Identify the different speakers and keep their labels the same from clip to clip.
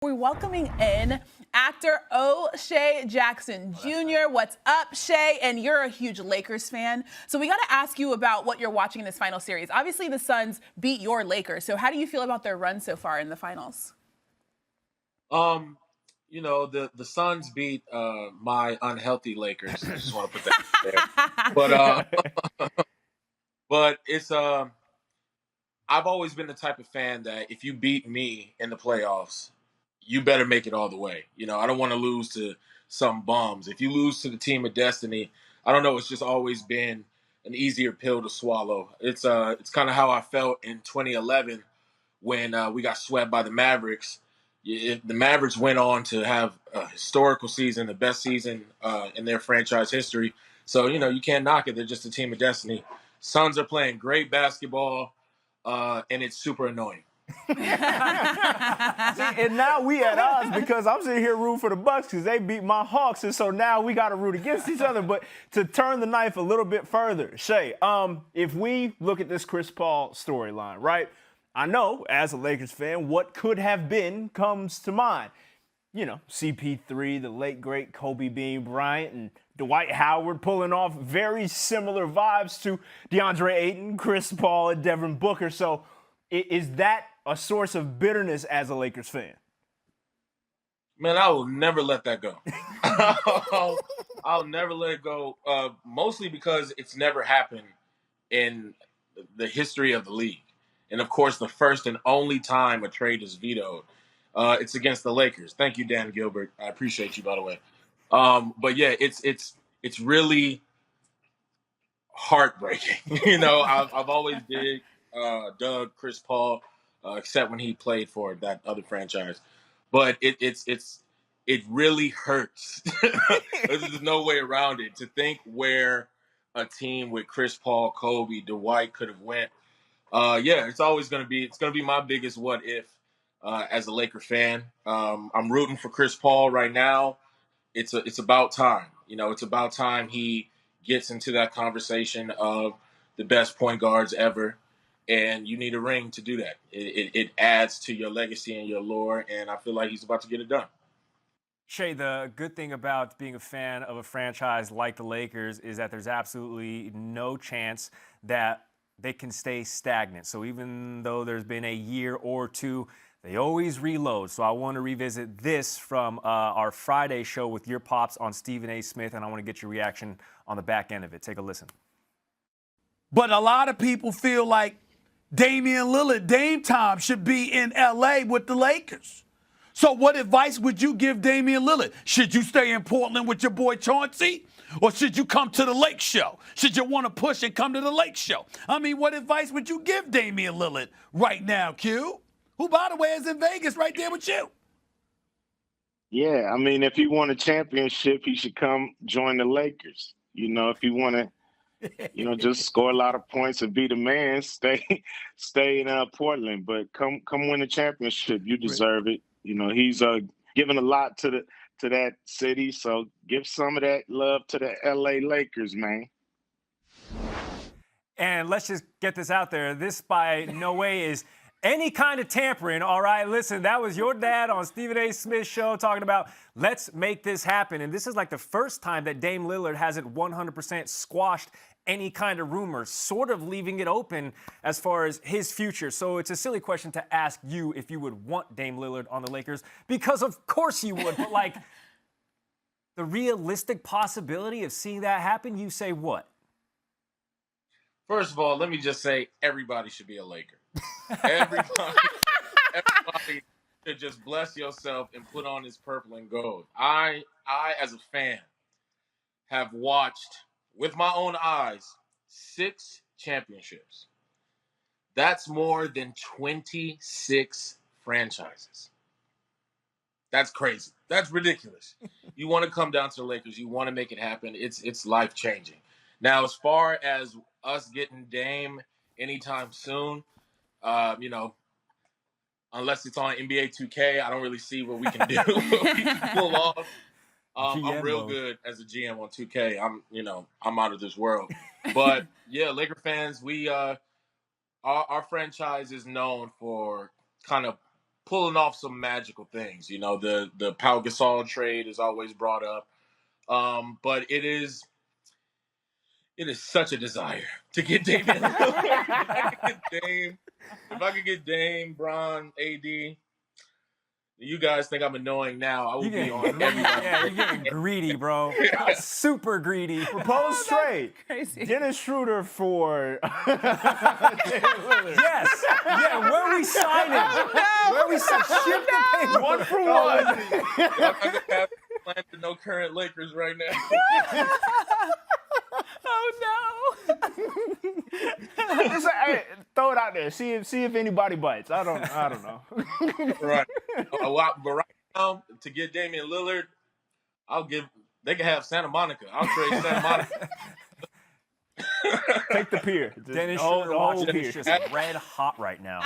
Speaker 1: We're welcoming in actor OShea Jackson Jr. What's up, Shay? And you're a huge Lakers fan. So we got to ask you about what you're watching in this final series. Obviously, the Suns beat your Lakers. So how do you feel about their run so far in the finals?
Speaker 2: The Suns beat my unhealthy Lakers. I just want to put that out there. But it's I've always been the type of fan that if you beat me in the playoffs, you better make it all the way. I don't want to lose to some bums. If you lose to the team of destiny, I don't know. It's just always been an easier pill to swallow. It's kind of how I felt in 2011 when we got swept by the Mavericks. The Mavericks went on to have a historical season, the best season in their franchise history. So, you can't knock it. They're just a team of destiny. Suns are playing great basketball, and it's super annoying.
Speaker 3: See, and now we at odds because I'm sitting here rooting for the Bucks because they beat my Hawks, and so now we got to root against each other. But to turn the knife a little bit further, Shay, if we look at this Chris Paul storyline, right? I know, as a Lakers fan, what could have been comes to mind. CP3, the late, great Kobe Bean Bryant, and Dwight Howard pulling off very similar vibes to DeAndre Ayton, Chris Paul, and Devin Booker. So is that a source of bitterness as a Lakers fan?
Speaker 2: Man, I will never let that go. I'll never let it go, mostly because it's never happened in the history of the league. And, of course, the first and only time a trade is vetoed, it's against the Lakers. Thank you, Dan Gilbert. I appreciate you, by the way. But, yeah, it's really heartbreaking. I've always dug Chris Paul, except when he played for that other franchise. But it really hurts. There's no way around it. To think where a team with Chris Paul, Kobe, Dwight could have went. It's always going to be my biggest what if as a Laker fan. I'm rooting for Chris Paul right now. It's about time. It's about time he gets into that conversation of the best point guards ever. And you need a ring to do that. It adds to your legacy and your lore, and I feel like he's about to get it done.
Speaker 4: Shay, the good thing about being a fan of a franchise like the Lakers is that there's absolutely no chance that they can stay stagnant. So even though there's been a year or two, they always reload. So I want to revisit this from our Friday show with your pops on Stephen A. Smith, and I want to get your reaction on the back end of it. Take a listen.
Speaker 5: But a lot of people feel like Damian Lillard, Dame time, should be in L.A. with the Lakers. So what advice would you give Damian Lillard? Should you stay in Portland with your boy Chauncey? Or should you come to the Lake Show? Should you want to push and come to the Lake Show? I mean, what advice would you give Damian Lillard right now, Q? Who, by the way, is in Vegas right there with you?
Speaker 6: Yeah, I mean, if he won a championship, he should come join the Lakers. If he want to, just score a lot of points and be the man, stay in Portland. But come win a championship. You deserve it. He's given a lot to that city, so give some of that love to the LA Lakers, man.
Speaker 4: And let's just get this out there. This by no way is any kind of tampering, all right? Listen, that was your dad on Stephen A. Smith's show talking about let's make this happen. And this is like the first time that Dame Lillard hasn't 100% squashed any kind of rumor, sort of leaving it open as far as his future. So it's a silly question to ask you if you would want Dame Lillard on the Lakers, because of course you would. But like the realistic possibility of seeing that happen, you say what?
Speaker 2: First of all, let me just say everybody should be a Laker. Everybody should just bless yourself and put on his purple and gold. I as a fan, have watched with my own eyes 6 championships. That's more than 26 franchises. That's crazy. That's ridiculous. You want to come down to the Lakers. You want to make it happen. It's life-changing. Now, as far as us getting Dame anytime soon, unless it's on NBA 2K, I don't really see what we can do. We can pull off. I'm real good as a GM on 2K. I'm out of this world. But yeah, Laker fans, our franchise is known for kind of pulling off some magical things. You know, the Pau Gasol trade is always brought up, but it is such a desire to get Damian Lillard. If I could get Dame, Bron, AD. You guys think I'm annoying now. I will be on everybody.
Speaker 4: Yeah, you're getting greedy, bro. Super greedy.
Speaker 3: Proposed trade.
Speaker 1: Crazy.
Speaker 3: Dennis Schroeder for
Speaker 4: Yes. Yeah, where we sign him? Where we sign? Ship the paper.
Speaker 3: 1 for 1.
Speaker 2: I'm not gonna have plans to no current Lakers right now.
Speaker 1: Oh no.
Speaker 3: Hey, throw it out there. See if anybody bites. I don't know.
Speaker 2: Right. But right now, to get Damian Lillard, they can have Santa Monica. I'll trade Santa Monica.
Speaker 3: Take the pier.
Speaker 4: Dennis
Speaker 3: Hold
Speaker 4: Schroeder
Speaker 3: the whole
Speaker 4: watching
Speaker 3: pier.
Speaker 4: is just red hot right now.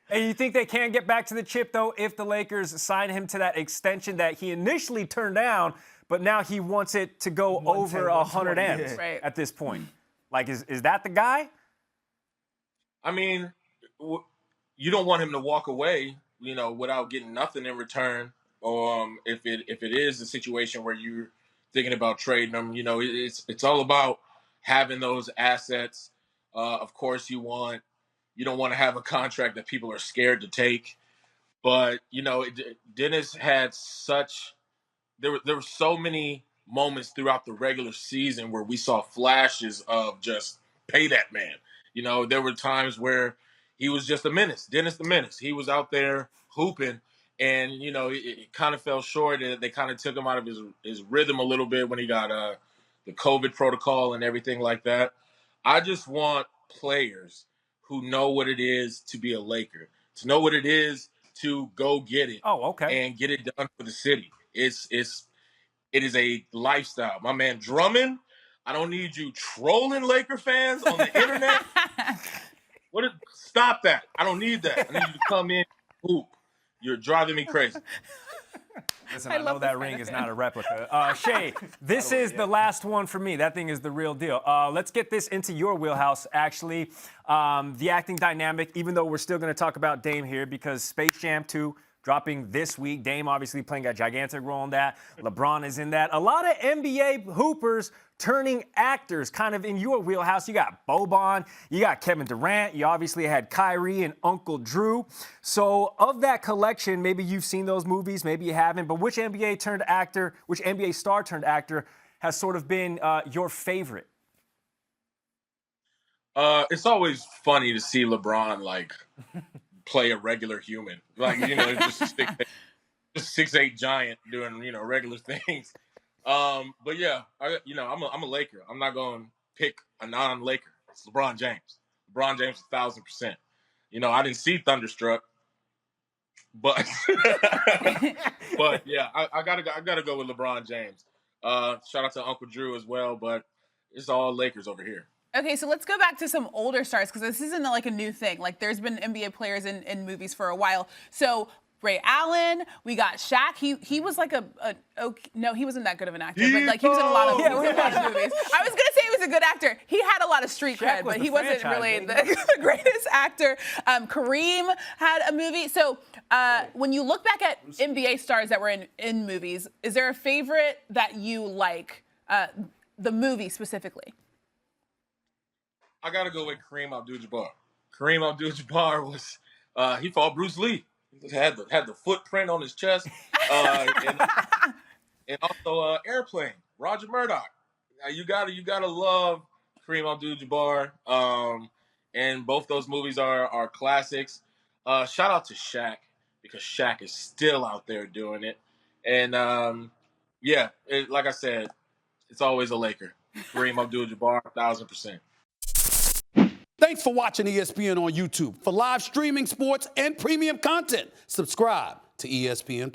Speaker 4: And you think they can get back to the chip, though, if the Lakers sign him to that extension that he initially turned down, but now he wants it to go over 100 M's at this point? Like, is that the guy?
Speaker 2: I mean, you don't want him to walk away, you know, without getting nothing in return. Or if it is a situation where you're thinking about trading him, you know, it's all about having those assets. Of course, you don't want to have a contract that people are scared to take. But, you know, Dennis had there were so many moments throughout the regular season where we saw flashes of just pay that man. You know, there were times where he was just a menace, Dennis the Menace. He was out there hooping, and, you know, it kind of fell short. They kind of took him out of his rhythm a little bit when he got the COVID protocol and everything like that. I just want players who know what it is to be a Laker, to know what it is to go get it.
Speaker 4: Oh, okay.
Speaker 2: And get it done for the city. It is a lifestyle. My man Drummond, I don't need you trolling Laker fans on the internet. Stop that. I don't need that. I need you to come in and hoop. You're driving me crazy.
Speaker 4: Listen, I know that ring is not a replica. Shay, this is the last one for me. That thing is the real deal. Let's get this into your wheelhouse, actually. The acting dynamic, even though we're still going to talk about Dame here because Space Jam 2 dropping this week. Dame obviously playing a gigantic role in that. LeBron is in that. A lot of NBA hoopers turning actors kind of in your wheelhouse. You got Boban, you got Kevin Durant, you obviously had Kyrie and Uncle Drew. So of that collection, maybe you've seen those movies, maybe you haven't, but which NBA star turned actor has sort of been your favorite?
Speaker 2: It's always funny to see LeBron, like, play a regular human. Like, you know, just 6'8" giant doing, you know, regular things. But yeah, I'm a Laker. I'm not going to pick a non-Laker. It's LeBron James. LeBron James 1,000%. You know, I didn't see Thunderstruck, but but yeah, I gotta go with LeBron James. Shout out to Uncle Drew as well, but it's all Lakers over here.
Speaker 1: Okay, so let's go back to some older stars because this isn't like a new thing. Like there's been NBA players in movies for a while. So Ray Allen, we got Shaq. He was like no, he wasn't that good of an actor, but like he was in a lot of movies. I was gonna say he was a good actor. He had a lot of street cred, but he wasn't really the greatest actor. Kareem had a movie. So when you look back at NBA stars that were in movies, is there a favorite that you like? The movie specifically.
Speaker 2: I gotta go with Kareem Abdul-Jabbar. Kareem Abdul-Jabbar was he fought Bruce Lee. He had the footprint on his chest, and also Airplane. Roger Murdoch. You gotta love Kareem Abdul-Jabbar. And both those movies are classics. Shout out to Shaq because Shaq is still out there doing it. And like I said, it's always a Laker. Kareem Abdul-Jabbar, 1,000%.
Speaker 5: Thanks for watching ESPN on YouTube. For live streaming sports and premium content, subscribe to ESPN+.